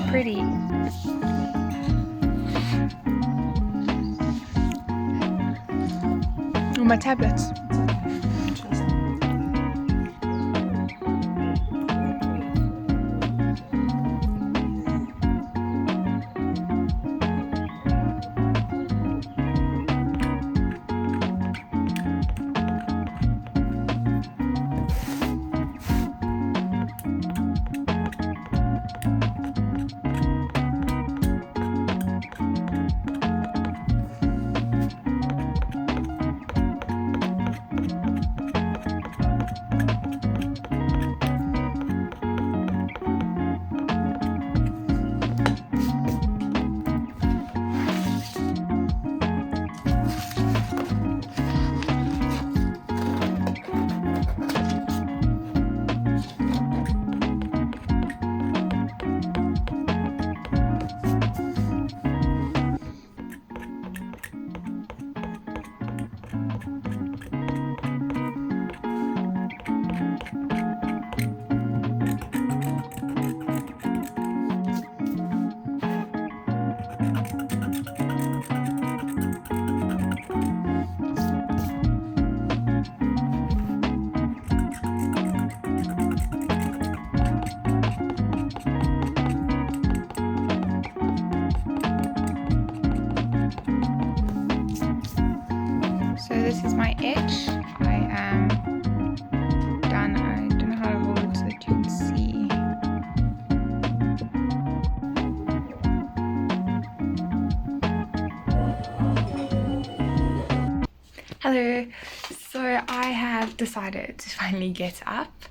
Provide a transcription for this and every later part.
pretty. Oh, my tablets. So this is my etch. I am done. I don't know how to hold it so that you can see. Hello. So I have decided to finally get up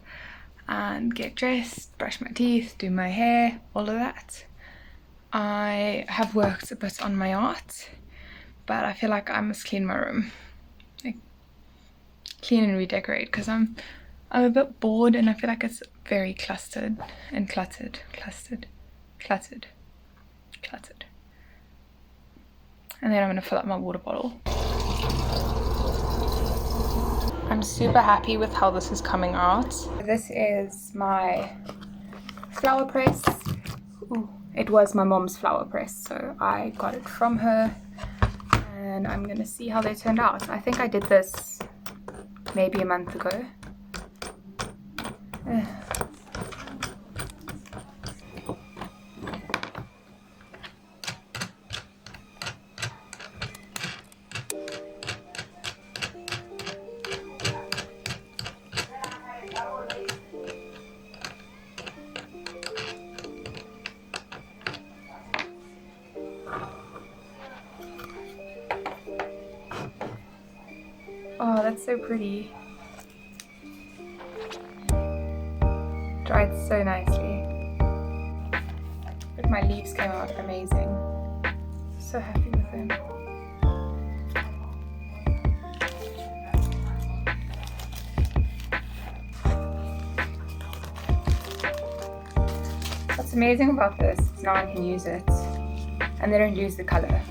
and get dressed, brush my teeth, do my hair, all of that. I have worked a bit on my art, but I feel like I must clean my room. Clean and redecorate, because I'm a bit bored and I feel like it's very clustered and cluttered. And then I'm gonna fill up my water bottle. I'm super happy with how this is coming out. This is my flower press. Ooh, it was my mom's flower press, so I got it from her, and I'm gonna see how they turned out. I think I did this maybe a month ago. Oh, that's so pretty. Dried so nicely. But my leaves came out amazing. So happy with them. What's amazing about this is no one can use it, and they don't lose the color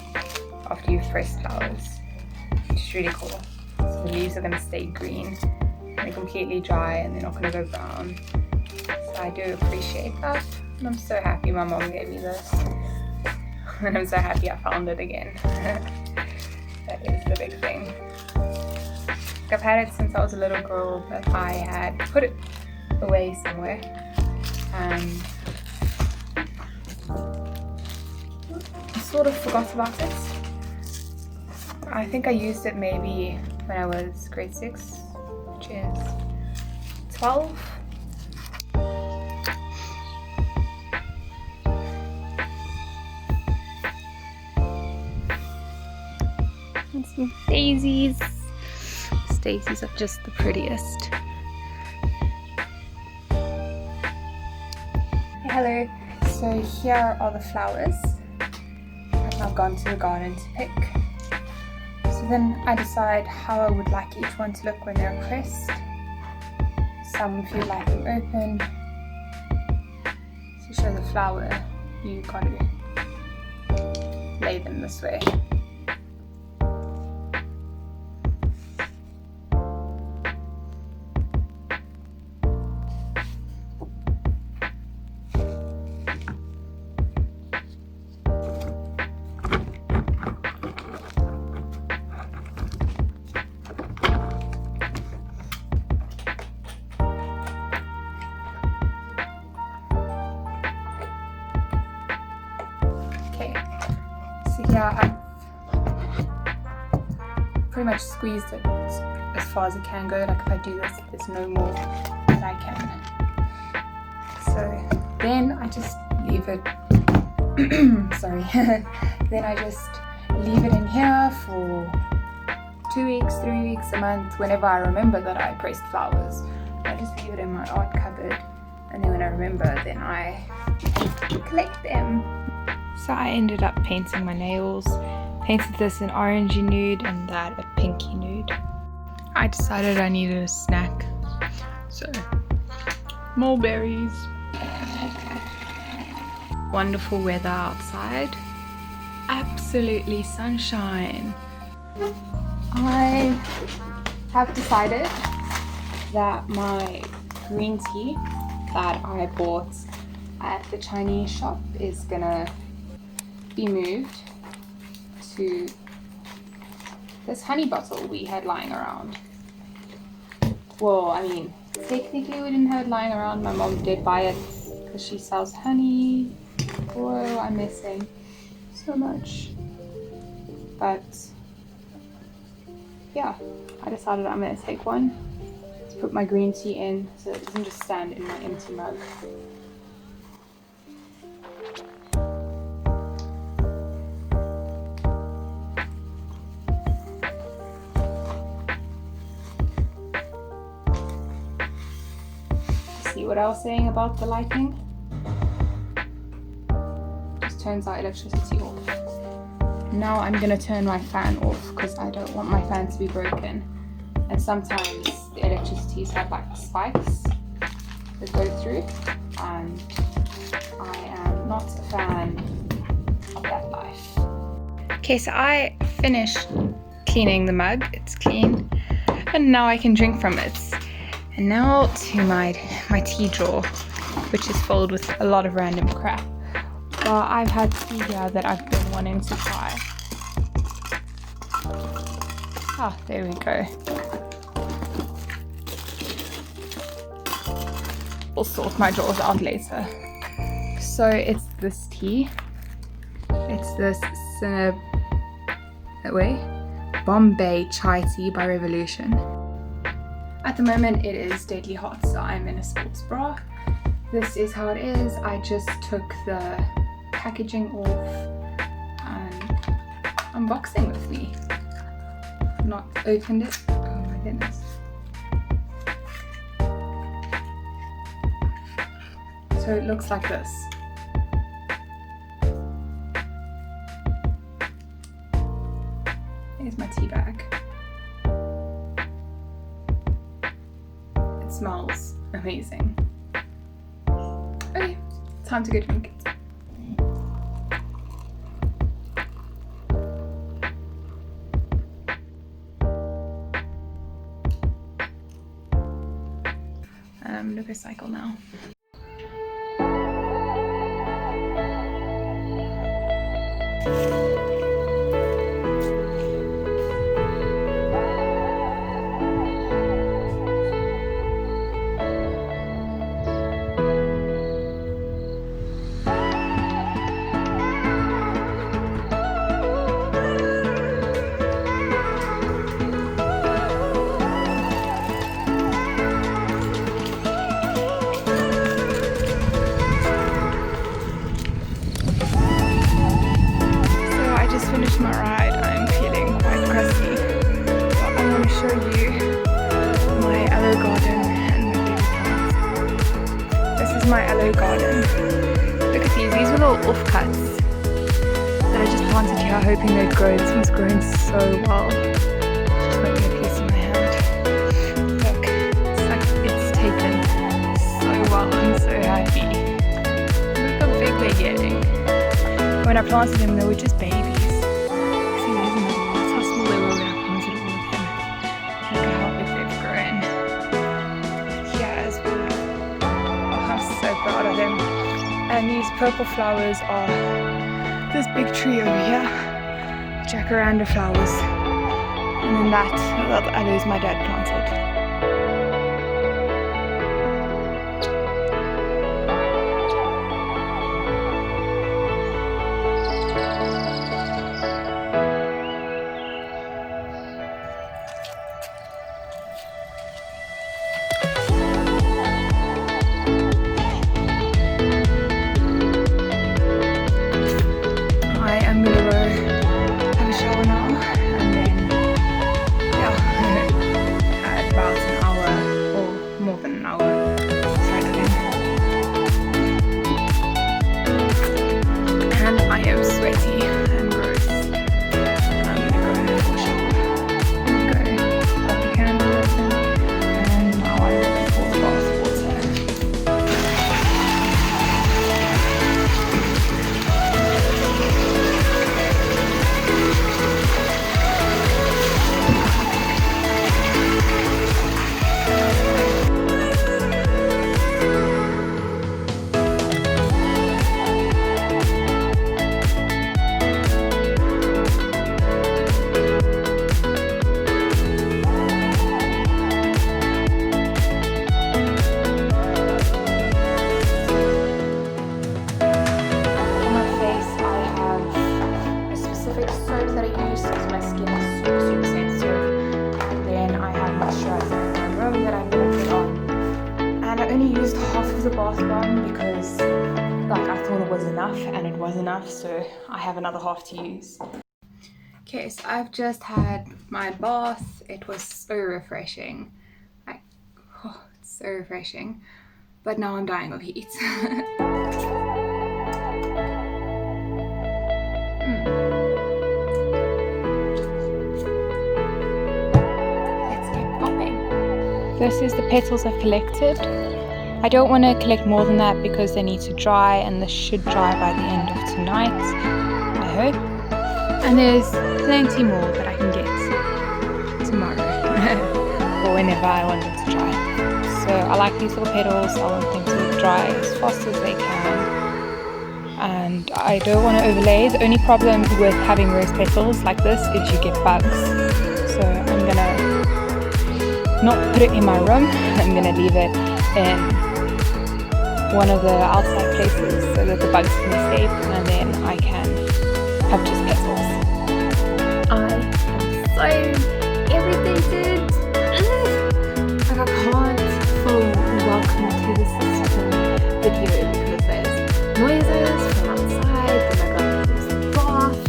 after you've pressed flowers, which is really cool. So the leaves are going to stay green, they're completely dry, and they're not going to go brown. So I do appreciate that, and I'm so happy my mom gave me this, and I'm so happy I found it again. That is the big thing. I've had it since I was a little girl, but I had put it away somewhere, and I sort of forgot about it. I think I used it maybe when I was grade 6, which is 12. And some daisies. These daisies are just the prettiest. Hello, so here are the flowers. I've now gone to the garden to pick. So then I decide how I would like each one to look when they're pressed. Some, if you like them open, to show the flower, you gotta lay them this way. yeah, I've pretty much squeezed it as far as it can go. Like if I do this, there's no more that I can. So then I just leave it, sorry, then I just leave it in here for 2 weeks, 3 weeks, a month, whenever I remember that I pressed flowers. I just leave it in my art cupboard, and then when I remember, then I collect them. So I ended up painting my nails. Painted this an orangey nude and that a pinky nude. I decided I needed a snack, so mulberries. Wonderful weather outside. Absolutely sunshine. I have decided that my green tea that I bought at the Chinese shop is gonna be moved to this honey bottle we had lying around. Well, I mean, technically we didn't have it lying around. My mom did buy it because she sells honey. Whoa, I'm missing so much. But yeah, I decided I'm gonna take one to put my green tea in so it doesn't just stand in my empty mug. See what I was saying about the lighting? Just turns our electricity off. Now I'm gonna turn my fan off because I don't want my fan to be broken. And sometimes the electricities have like spikes that go through, and I am not a fan of that life. Okay, so I finished cleaning the mug. It's clean, and now I can drink from it. And now to my tea drawer, which is filled with a lot of random crap. Well, I've had tea here that I've been wanting to try. Ah, there we go. I'll sort my drawers out later. So it's this tea. It's this Bombay chai tea by Revolution. At the moment it is deadly hot, so I'm in a sports bra. This is how it is. I just took the packaging off and unboxing with me. Not opened it. Oh my goodness. So it looks like this. Here's my tea bag. It smells amazing. Okay, time to go drink it. I'm gonna go cycle now. Finished my ride. I'm feeling quite crusty, but I want to show you my aloe garden and my baby plants. This is my aloe garden. Look at these were little offcuts that I just planted here hoping they'd grow. This one's grown so well. Just putting a piece in my hand. Look, it's like it's taken so well. I'm so happy. Look how big they're getting. When I planted them, they were just babies. Proud of them. And these purple flowers are this big tree over here, jacaranda flowers, and then that aloes my dad planted. from because like I thought it was enough and it was enough, so I have another half to use. Okay, so I've just had my bath. It was so refreshing. Like, oh, it's so refreshing. But now I'm dying of heat. Let's get popping. This is the petals I've collected. I don't want to collect more than that because they need to dry, and this should dry by the end of tonight, I hope. And there's plenty more that I can get tomorrow or whenever I want them to dry. So I like these little petals. I want them to dry as fast as they can, and I don't want to overlay. The only problem with having rose petals like this is you get bugs. So I'm gonna not put it in my room. I'm gonna leave it in one of the outside places so that the bugs can escape, and then I can have just petals. I am so irritated. Like I can't full welcome to the system video because there's noises from outside, then I got this bath.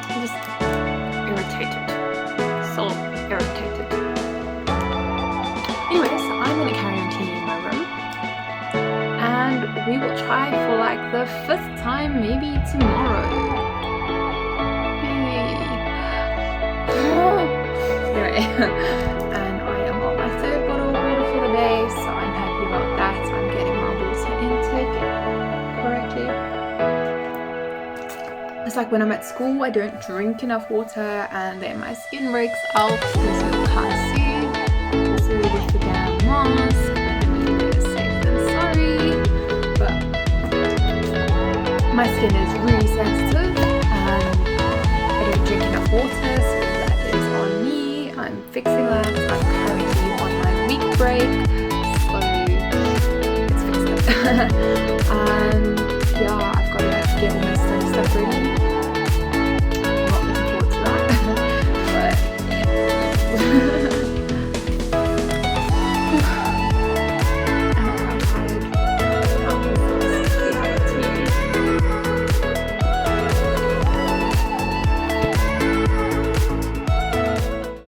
I'm just irritated. So irritated. Anyways, I'm going to carry on cleaning my room, and we will try for like the 5th time, maybe tomorrow. Yay! Anyway, and I am on my 3rd bottle of water for the day, so I'm happy about that. I'm getting my water intake correctly. It's like when I'm at school, I don't drink enough water, and then my skin breaks out because you can't see. So with the damn mask, I mean, better safe than sorry. But my skin is really sensitive, and I don't drink enough water, so that is on me. I'm fixing that. I'm currently on my week break, so let's fix it.